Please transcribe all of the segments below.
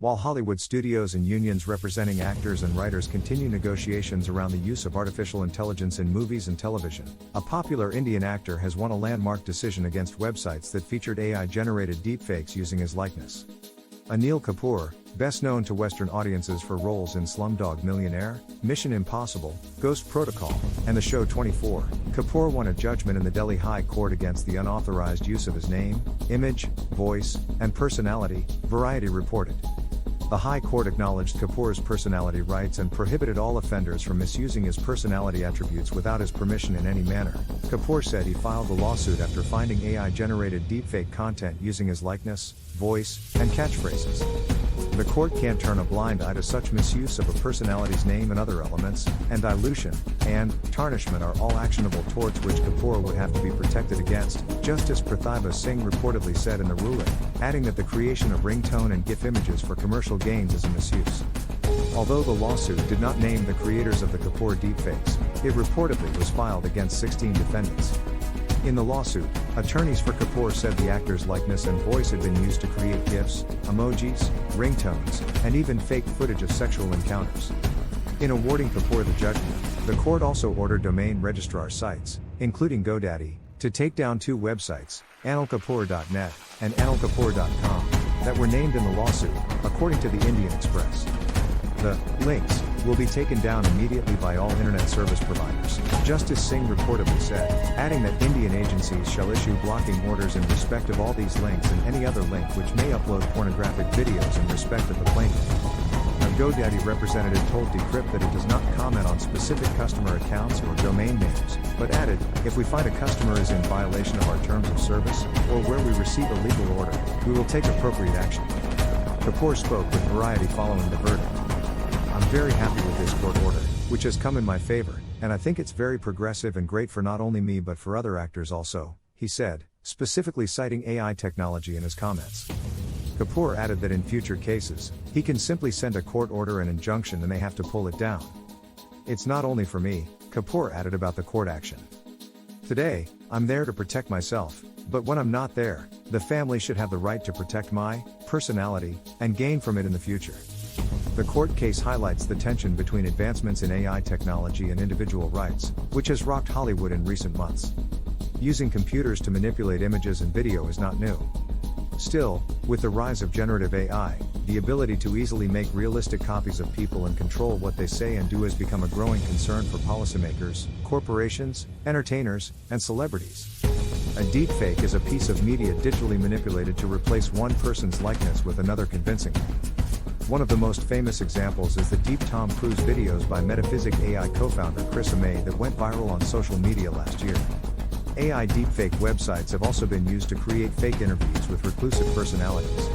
While Hollywood studios and unions representing actors and writers continue negotiations around the use of artificial intelligence in movies and television, a popular Indian actor has won a landmark decision against websites that featured AI-generated deepfakes using his likeness. Anil Kapoor, best known to Western audiences for roles in Slumdog Millionaire, Mission Impossible, Ghost Protocol, and the show 24, Kapoor won a judgment in the Delhi High Court against the unauthorized use of his name, image, voice, and personality, Variety reported. The High Court acknowledged Kapoor's personality rights and prohibited all offenders from misusing his personality attributes without his permission in any manner. Kapoor said he filed the lawsuit after finding AI-generated deepfake content using his likeness, voice, and catchphrases. The court can't turn a blind eye to such misuse of a personality's name and other elements, and dilution and tarnishment are all actionable torts which Kapoor would have to be protected against, Justice Pratibha Singh reportedly said in the ruling, adding that the creation of ringtone and GIF images for commercial gains is a misuse. Although the lawsuit did not name the creators of the Kapoor deepfakes, it reportedly was filed against 16 defendants. In the lawsuit, attorneys for Kapoor said the actor's likeness and voice had been used to create GIFs, emojis, ringtones, and even fake footage of sexual encounters. In awarding Kapoor the judgment, the court also ordered domain registrar sites, including GoDaddy, to take down two websites, anilkapoor.net and anilkapoor.com, that were named in the lawsuit, according to the Indian Express. The links will be taken down immediately by all internet service providers, Justice Singh reportedly said, adding that Indian agencies shall issue blocking orders in respect of all these links and any other link which may upload pornographic videos in respect of the plaintiff. A GoDaddy representative told Decrypt that it does not comment on specific customer accounts or domain names, but added, if we find a customer is in violation of our terms of service, or where we receive a legal order, we will take appropriate action. Kapoor spoke with Variety following the verdict. I'm very happy with this court order, which has come in my favor, and I think it's very progressive and great for not only me but for other actors also, he said, specifically citing AI technology in his comments. Kapoor added that in future cases, he can simply send a court order and injunction and they have to pull it down. It's not only for me, Kapoor added about the court action. Today, I'm there to protect myself, but when I'm not there, the family should have the right to protect my personality and gain from it in the future. The court case highlights the tension between advancements in AI technology and individual rights, which has rocked Hollywood in recent months. Using computers to manipulate images and video is not new. Still, with the rise of generative AI, the ability to easily make realistic copies of people and control what they say and do has become a growing concern for policymakers, corporations, entertainers, and celebrities. A deepfake is a piece of media digitally manipulated to replace one person's likeness with another convincingly. One of the most famous examples is the deep Tom Cruise videos by Metaphysic AI co-founder Chris May that went viral on social media last year. AI deepfake websites have also been used to create fake interviews with reclusive personalities.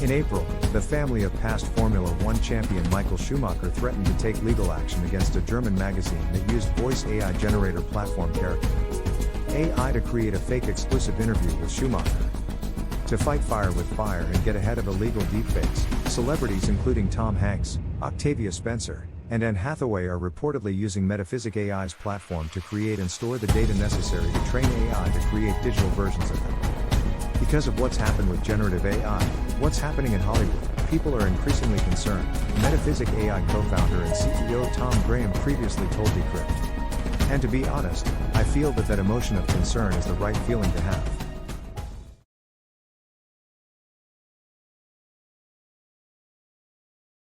In April, the family of past Formula One champion Michael Schumacher threatened to take legal action against a German magazine that used voice AI generator platform character AI to create a fake exclusive interview with Schumacher. To fight fire with fire and get ahead of illegal deepfakes, celebrities including Tom Hanks, Octavia Spencer, and Anne Hathaway are reportedly using Metaphysic AI's platform to create and store the data necessary to train AI to create digital versions of them. Because of what's happened with generative AI, what's happening in Hollywood, people are increasingly concerned, Metaphysic AI co-founder and CEO Tom Graham previously told Decrypt. And to be honest, I feel that emotion of concern is the right feeling to have.